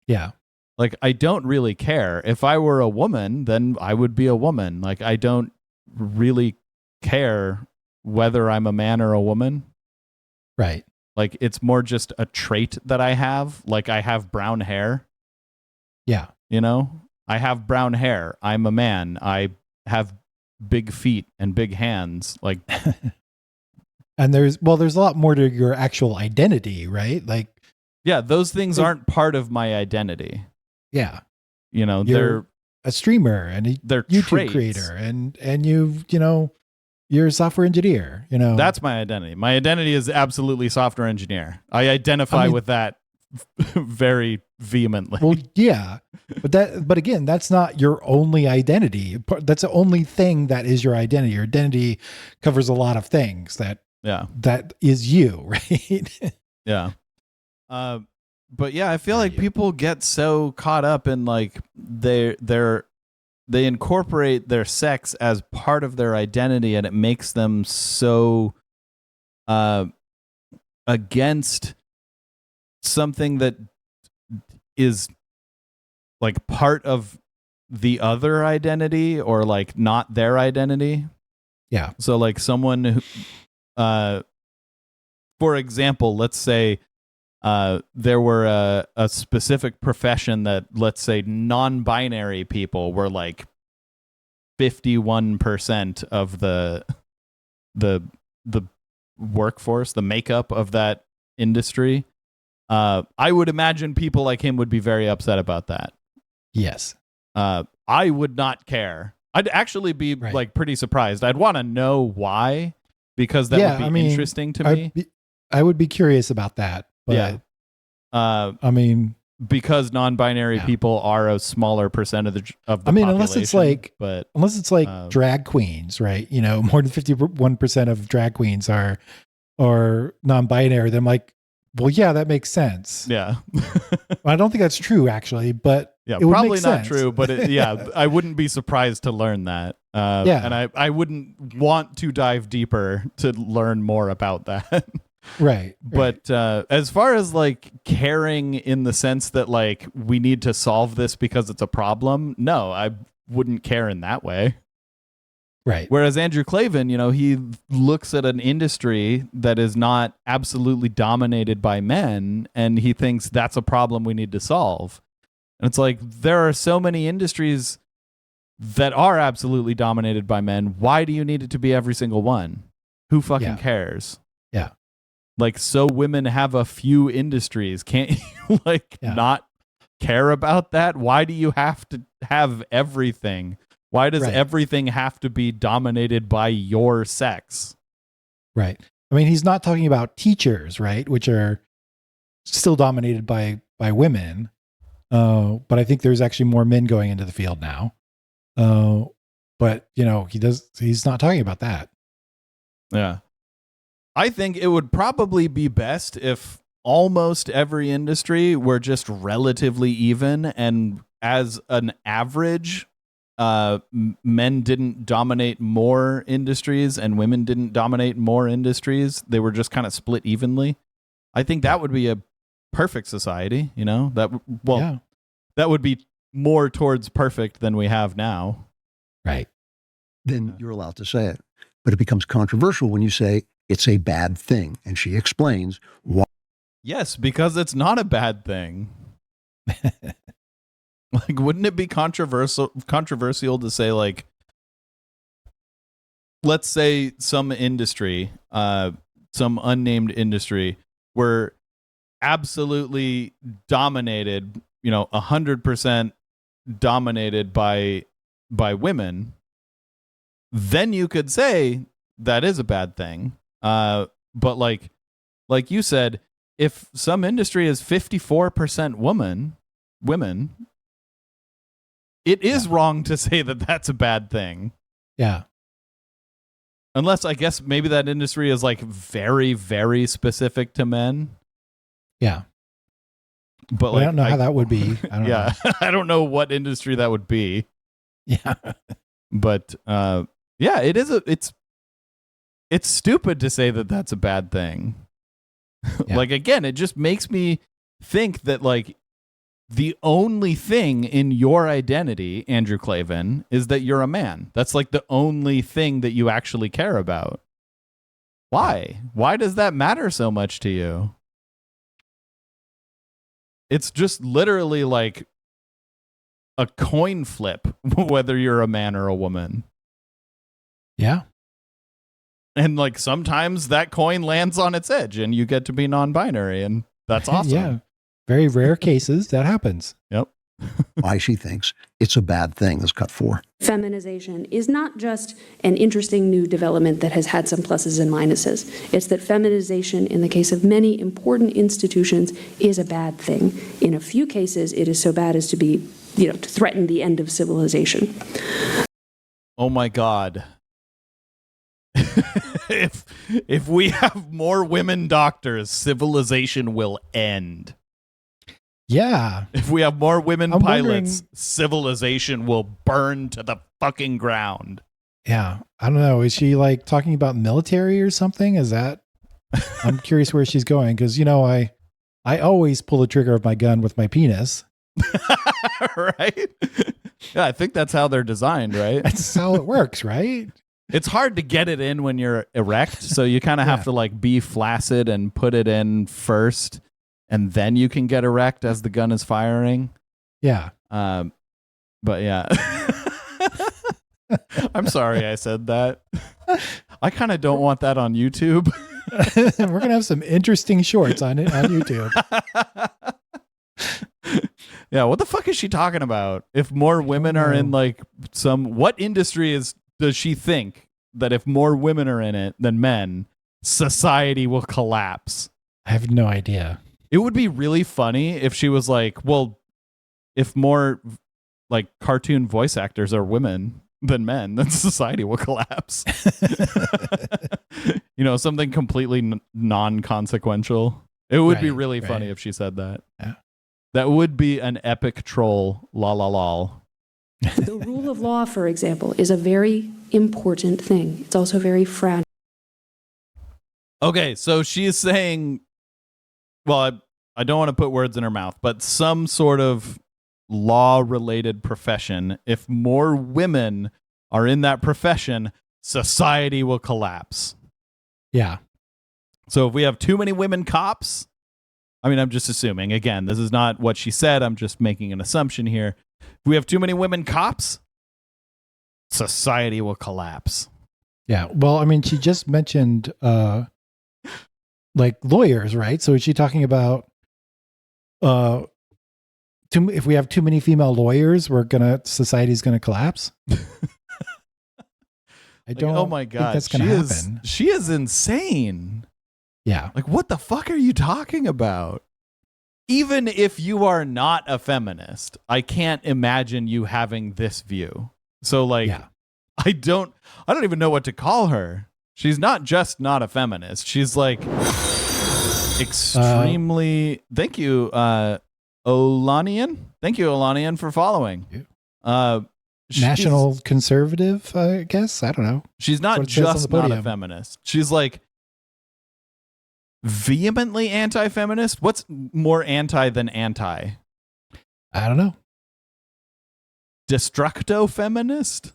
Yeah. Like, I don't really care. If I were a woman, then I would be a woman. Like, I don't really care whether I'm a man or a woman. Right. Like, it's more just a trait that I have. Like, I have brown hair. Yeah. You know? I have brown hair. I'm a man. I have big feet and big hands. Like, and there's a lot more to your actual identity, right? Like, yeah, those things aren't part of my identity. Yeah. You know, they're a streamer and they're YouTube traits. creator and you're a software engineer, That's my identity. My identity is absolutely software engineer. I identify with that very vehemently. Well, yeah. But again, that's not your only identity. That's the only thing that is your identity. Your identity covers a lot of things that is you, right? Yeah. But yeah, I feel like people get so caught up in like they incorporate their sex as part of their identity, and it makes them so against something that is like part of the other identity or like not their identity. Yeah. So like someone who, for example, let's say there were a specific profession that, let's say, non-binary people were like 51% of the workforce, the makeup of that industry. I would imagine people like him would be very upset about that. Yes. I would not care. I'd actually be like pretty surprised. I'd want to know why, because that would be interesting to me. I would be curious about that. But, I mean, because non-binary people are a smaller percentage of the population. unless it's like drag queens, right? More than 51% of drag queens are non-binary. Then I'm like, well, yeah, that makes sense. Yeah. I don't think that's true, actually, but yeah, it would probably make not sense. true. But I wouldn't be surprised to learn that. And I wouldn't want to dive deeper to learn more about that. Right. But as far as like caring in the sense that like we need to solve this because it's a problem, no, I wouldn't care in that way. Right. Whereas Andrew Klavan, he looks at an industry that is not absolutely dominated by men, and he thinks that's a problem we need to solve. And it's like there are so many industries that are absolutely dominated by men, why do you need it to be every single one? Who fucking cares? Yeah. Like, so women have a few industries. Can't you not care about that? Why do you have to have everything? Why does everything have to be dominated by your sex? Right. I mean, he's not talking about teachers, right? Which are still dominated by women. But I think there's actually more men going into the field now. But he's not talking about that. Yeah. I think it would probably be best if almost every industry were just relatively even, and as an average, men didn't dominate more industries and women didn't dominate more industries. They were just kind of split evenly. I think that would be a perfect society, that would be more towards perfect than we have now. Right. Then you're allowed to say it. But it becomes controversial when you say it's a bad thing. And she explains why. Yes, because it's not a bad thing. Like, wouldn't it be controversial to say, like, let's say some industry, some unnamed industry, were absolutely dominated, 100% dominated by women, then you could say that is a bad thing. But like you said, if some industry is 54% women, it is wrong to say that that's a bad thing. Yeah. Unless, I guess, maybe that industry is like very, very specific to men. Yeah. But I don't know how that would be. I don't know. I don't know what industry that would be. Yeah. But it is it's stupid to say that that's a bad thing. Yeah. Like, again, it just makes me think that, like, the only thing in your identity, Andrew Klavan, is that you're a man. That's like the only thing that you actually care about. Why? Why does that matter so much to you? It's just literally like a coin flip, whether you're a man or a woman. Yeah. And like sometimes that coin lands on its edge and you get to be non-binary, and that's awesome. Yeah. Very rare cases that happens. Yep. Why she thinks it's a bad thing. That's cut 4. Feminization is not just an interesting new development that has had some pluses and minuses. It's that feminization, in the case of many important institutions, is a bad thing. In a few cases, it is so bad as to be, to threaten the end of civilization. Oh my God. If we have more women doctors, civilization will end. Yeah. If we have more women pilots, wondering, civilization will burn to the fucking ground. Yeah. I don't know. Is she like talking about military or something? Is that? I'm curious where she's going, because, I always pull the trigger of my gun with my penis. Right? Yeah, I think that's how they're designed, right? That's how it works, right? It's hard to get it in when you're erect, so you kind of have to like be flaccid and put it in first, and then you can get erect as the gun is firing. Yeah. But yeah. I'm sorry I said that. I kind of don't want that on YouTube. We're going to have some interesting shorts on YouTube. Yeah, what the fuck is she talking about? If more women are in like what industry does she think that if more women are in it than men, society will collapse? I have no idea. It would be really funny if she was like, well, if more like cartoon voice actors are women than men, then society will collapse. Something completely non-consequential. It would be really funny if she said that. Yeah. That would be an epic troll. La la la. The rule of law, for example, is a very important thing. It's also very fragile. Okay, so she is saying, well, I don't want to put words in her mouth, but some sort of law-related profession, if more women are in that profession, society will collapse. Yeah. So if we have too many women cops, I'm just assuming, again, this is not what she said, I'm just making an assumption here. If we have too many women cops, society will collapse. Yeah. Well, I mean, she just mentioned like lawyers, right? So is she talking about if we have too many female lawyers, society's gonna collapse? I don't. Oh my think God, that's gonna happen. She is insane. Yeah. Like, what the fuck are you talking about? Even if you are not a feminist, I can't imagine you having this view. So like, Yeah. I don't even know what to call her. She's not just not a feminist. She's like extremely. Thank you, Olanian. Thank you, Olanian, for following. National conservative, I guess. I don't know. She's not just not a feminist. She's like vehemently anti-feminist. What's more anti than anti? I don't know. Destructo feminist?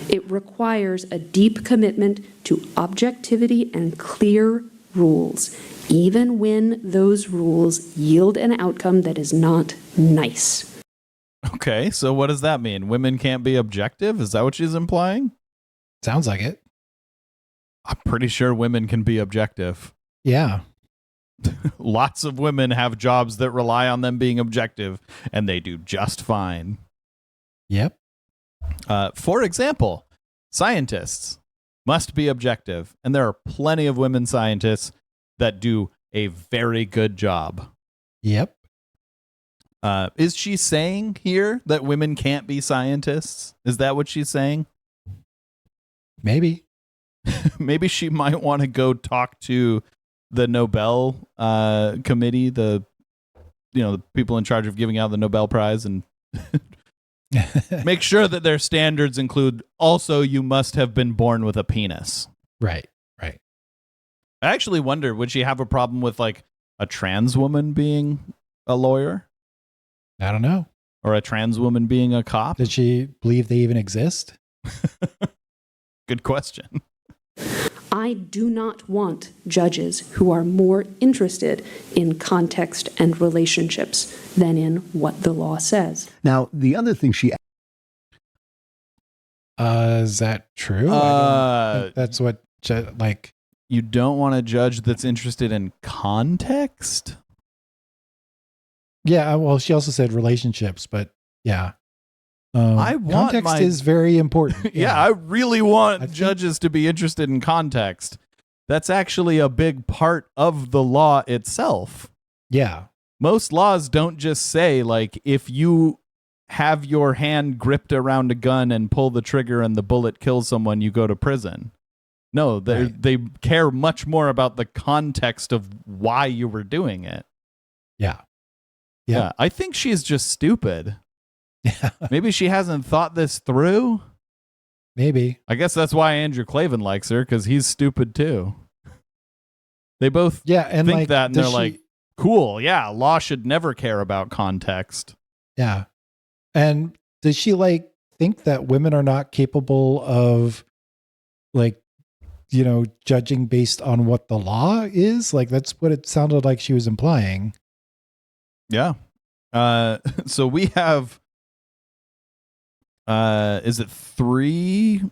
It requires a deep commitment to objectivity and clear rules, even when those rules yield an outcome that is not nice. Okay, so what does that mean? Women can't be objective? Is that what she's implying? Sounds like it. I'm pretty sure women can be objective. Yeah. Lots of women have jobs that rely on them being objective, and they do just fine. Yep. For example, scientists must be objective, and there are plenty of women scientists that do a very good job. Yep. Is she saying here that women can't be scientists? Is that what she's saying? Maybe. Maybe she might want to go talk to the Nobel committee, the people in charge of giving out the Nobel Prize, and make sure that their standards include also you must have been born with a penis. Right. I actually wonder, would she have a problem with like a trans woman being a lawyer? I don't know. Or a trans woman being a cop? Did she believe they even exist? Good question. I do not want judges who are more interested in context and relationships than in what the law says. Now, the other thing she Is that true? I don't think that's what like you don't want a judge that's interested in context? Yeah, well, she also said relationships, but yeah. Context is very important. Yeah, I really want judges to be interested in context. That's actually a big part of the law itself. Yeah. Most laws don't just say, like, if you have your hand gripped around a gun and pull the trigger and the bullet kills someone, you go to prison. No, they care much more about the context of why you were doing it. Yeah. I think she's just stupid. Yeah. Maybe she hasn't thought this through. Maybe. I guess that's why Andrew Klavan likes her, because he's stupid too. They both and think like, that, and they're like, cool, yeah, law should never care about context. Yeah. And does she like think that women are not capable of like, judging based on what the law is? Like, that's what it sounded like she was implying. Yeah. So we have, is it 3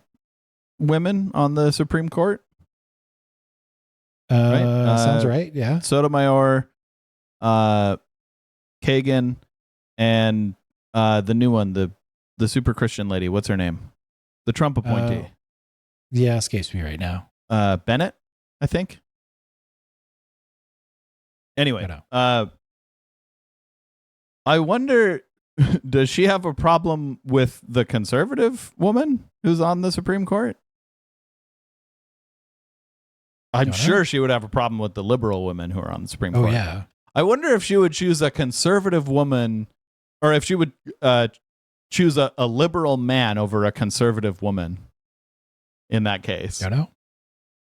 women on the Supreme Court? Right? Sounds right. Yeah. Sotomayor, Kagan, and the new one, the super Christian lady. What's her name? The Trump appointee. Yeah, escapes me right now. Bennett, I think. Anyway, I wonder, does she have a problem with the conservative woman who's on the Supreme Court? I'm sure she would have a problem with the liberal women who are on the Supreme Court. Oh, yeah. I wonder if she would choose a conservative woman, or if she would choose a liberal man over a conservative woman in that case. I don't know.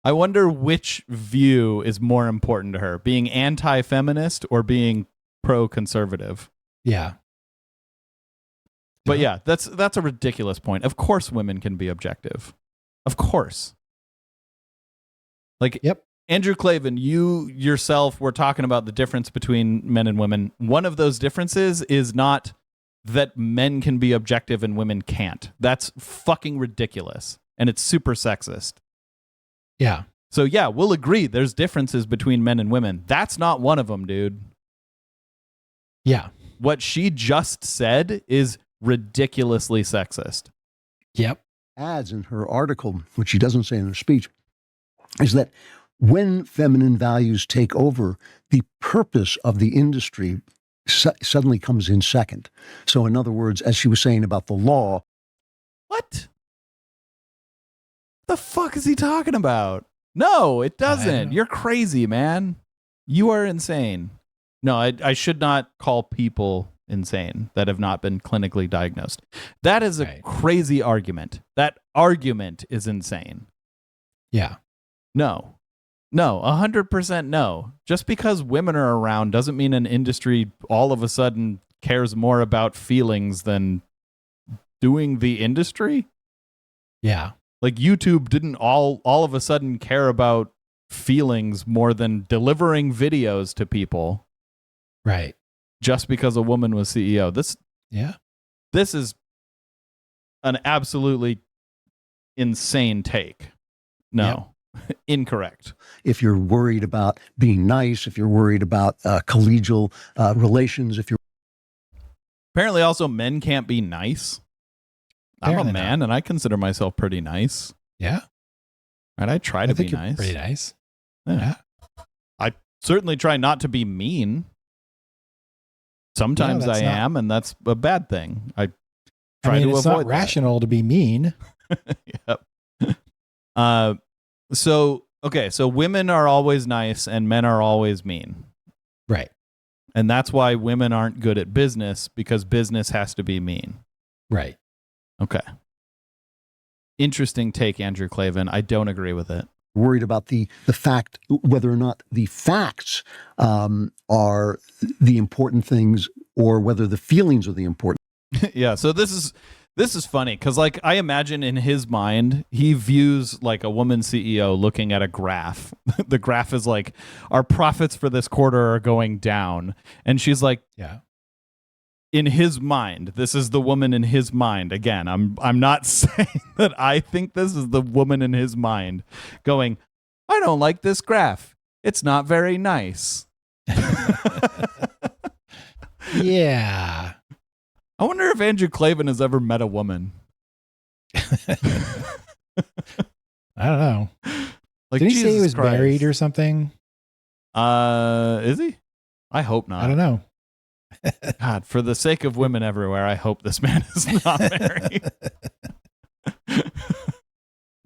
I wonder which view is more important to her, being anti-feminist or being pro-conservative. Yeah. But yeah, that's a ridiculous point. Of course women can be objective. Of course. Like, yep. Andrew Klavan, you yourself were talking about the difference between men and women. One of those differences is not that men can be objective and women can't. That's fucking ridiculous. And it's super sexist. Yeah. So yeah, we'll agree there's differences between men and women. That's not one of them, dude. Yeah. What she just said is ridiculously sexist. Yep. Adds in her article, which she doesn't say in her speech, is that when feminine values take over, the purpose of the industry suddenly comes in second. So in other words, as she was saying about the law. What? The fuck is he talking about? No, it doesn't. You're crazy, man. You are insane. No, I should not call people insane that have not been clinically diagnosed. That is a crazy argument. That argument is insane. Yeah. No, 100% no. Just because women are around doesn't mean an industry all of a sudden cares more about feelings than doing the industry. Yeah. Like YouTube didn't all of a sudden care about feelings more than delivering videos to people. Right. Just because a woman was CEO. This is an absolutely insane take. No, incorrect. If you're worried about being nice, if you're worried about collegial relations, if you're apparently also men can't be nice. Apparently I'm a man and I consider myself pretty nice. Yeah. And I try to be you're nice. Pretty nice. Yeah. I certainly try not to be mean. Sometimes I am, and that's a bad thing. I try to avoid it's not that. rational to be mean. Yep. So women are always nice and men are always mean. Right. And that's why women aren't good at business, because business has to be mean. Right. Okay. Interesting take, Andrew Klavan. I don't agree with it. worried about the fact, whether or not the facts are the important things or whether the feelings are the important. Yeah. So this is funny because, like, I imagine in his mind, he views like a woman CEO looking at a graph. The graph is like, our profits for this quarter are going down. And she's like, yeah. In his mind, this is the woman in his mind. Again, I'm not saying that I think this is the woman in his mind going, I don't like this graph. It's not very nice. Yeah. I wonder if Andrew Klavan has ever met a woman. I don't know. Like, Did he say he Jesus was Christ. married or something? Is he? I hope not. I don't know. God, for the sake of women everywhere, I hope this man is not married.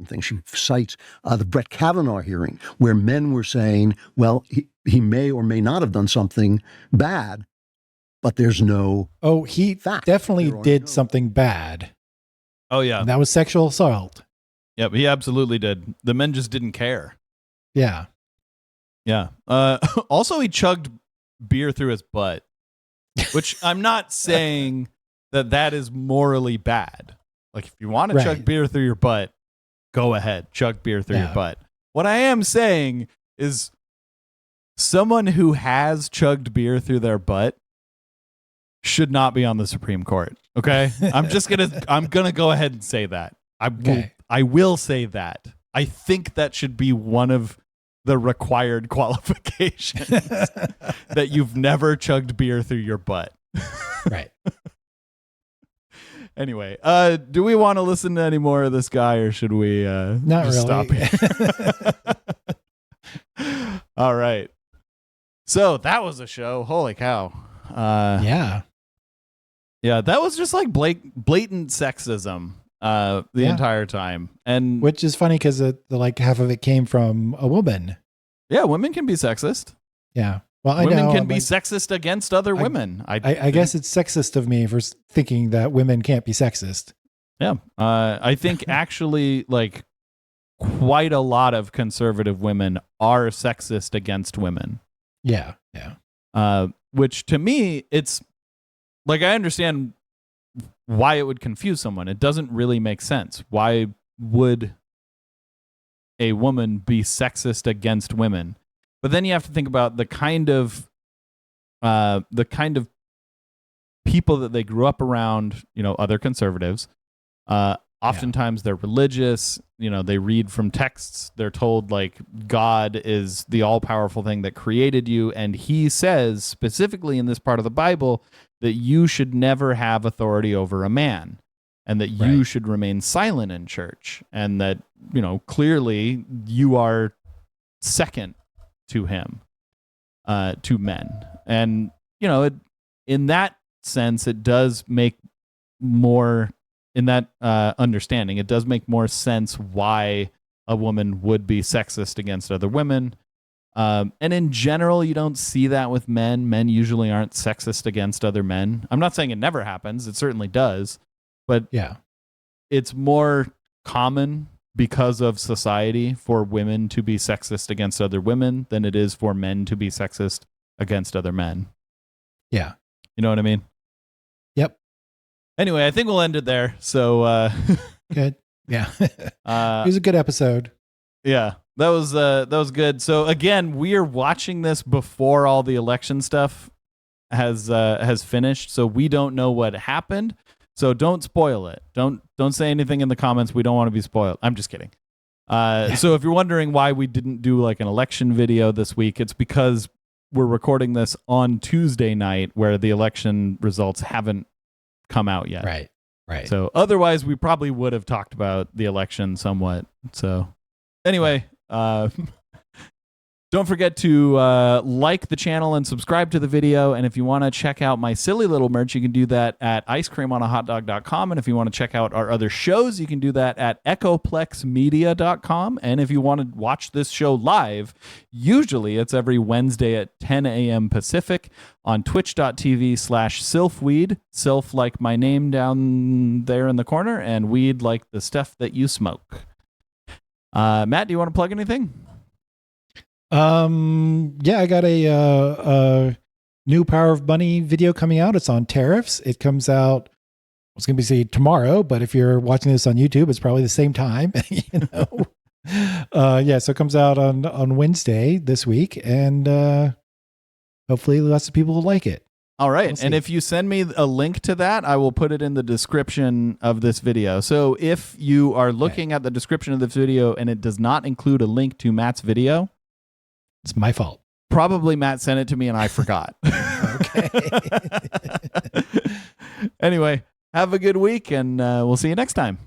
Thing. She cites the Brett Kavanaugh hearing where men were saying, well, he may or may not have done something bad, but there's no he fact. definitely There are did no- something bad. Oh, yeah. And that was sexual assault. Yep, he absolutely did. The men just didn't care. Yeah. Yeah. Also, he chugged beer through his butt, which I'm not saying that is morally bad. Like, if you want to chug beer through your butt, go ahead, chug beer through your butt. What I am saying is someone who has chugged beer through their butt should not be on the Supreme Court. Okay? I'm going to go ahead and say that. I will say that. I think that should be one of the required qualifications that you've never chugged beer through your butt. Right. Anyway, do we want to listen to any more of this guy, or should we Not just really. stop here? All right. So that was a show. Holy cow. Yeah. Yeah, that was just like blatant sexism the entire time. And Which is funny because like half of it came from a woman. yeah, women can be sexist. Yeah. Well, I Women know. can be sexist against other women. I guess it's sexist of me for thinking that women can't be sexist. Yeah. I think actually, like, quite a lot of conservative women are sexist against women. Yeah. Yeah. Which to me, it's like, I understand why it would confuse someone. It doesn't really make sense. Why would a woman be sexist against women? But then you have to think about the kind of people that they grew up around, other conservatives. Oftentimes they're religious, they read from texts. They're told like God is the all-powerful thing that created you. And he says specifically in this part of the Bible that you should never have authority over a man and that you should remain silent in church and that, clearly you are second to him, to men. And, in that sense, it does make more, in that understanding, it does make more sense why a woman would be sexist against other women. And in general, you don't see that with men. Men usually aren't sexist against other men. I'm not saying it never happens. It certainly does. But it's more common because of society for women to be sexist against other women than it is for men to be sexist against other men. Yeah. You know what I mean? Yep. Anyway, I think we'll end it there. So good. Yeah. It was a good episode. Yeah. That was good. So again, we are watching this before all the election stuff has finished. So we don't know what happened. So don't spoil it. Don't say anything in the comments. We don't want to be spoiled. I'm just kidding. So if you're wondering why we didn't do like an election video this week, it's because we're recording this on Tuesday night where the election results haven't come out yet. Right. So otherwise we probably would have talked about the election somewhat. So anyway, don't forget to like the channel and subscribe to the video. And if you want to check out my silly little merch, you can do that at icecreamonahotdog.com. And if you want to check out our other shows, you can do that at echoplexmedia.com. And if you want to watch this show live, usually it's every Wednesday at 10 a.m. Pacific on twitch.tv/sylphweed. Sylph like my name down there in the corner, and weed like the stuff that you smoke. Matt, do you want to plug anything? I got a new Power of Money video coming out. It's on tariffs. It comes out, it's going to be say tomorrow, but if you're watching this on YouTube, it's probably the same time, so it comes out on Wednesday this week, and hopefully lots of people will like it. All right. And if you send me a link to that, I will put it in the description of this video. So if you are looking at the description of this video and it does not include a link to Matt's video, it's my fault. Probably Matt sent it to me and I forgot. Okay. Anyway, have a good week and we'll see you next time.